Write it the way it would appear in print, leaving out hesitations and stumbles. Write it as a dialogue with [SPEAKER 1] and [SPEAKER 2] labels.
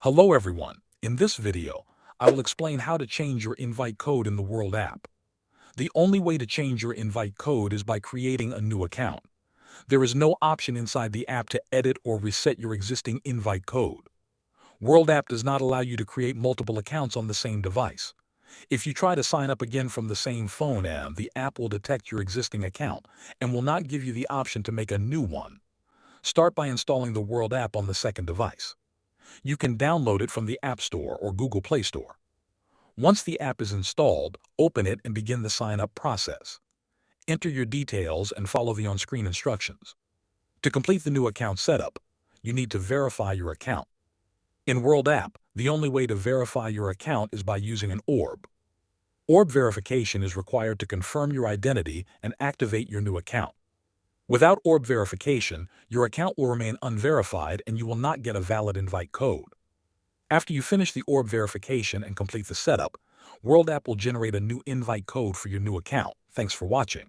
[SPEAKER 1] Hello everyone. In this video, I will explain how to change your invite code in the World app. The only way to change your invite code is by creating a new account. There is no option inside the app to edit or reset your existing invite code. World app does not allow you to create multiple accounts on the same device. If you try to sign up again from the same phone app, the app will detect your existing account and will not give you the option to make a new one. Start by installing the World app on the second device. You can download it from the App Store or Google Play Store. Once the app is installed, open it and begin the sign-up process. Enter your details and follow the on-screen instructions. To complete the new account setup, you need to verify your account. In World app, the only way to verify your account is by using an orb. Orb verification is required to confirm your identity and activate your new account. Without orb verification, your account will remain unverified and you will not get a valid invite code. After you finish the orb verification and complete the setup, World app will generate a new invite code for your new account. Thanks for watching.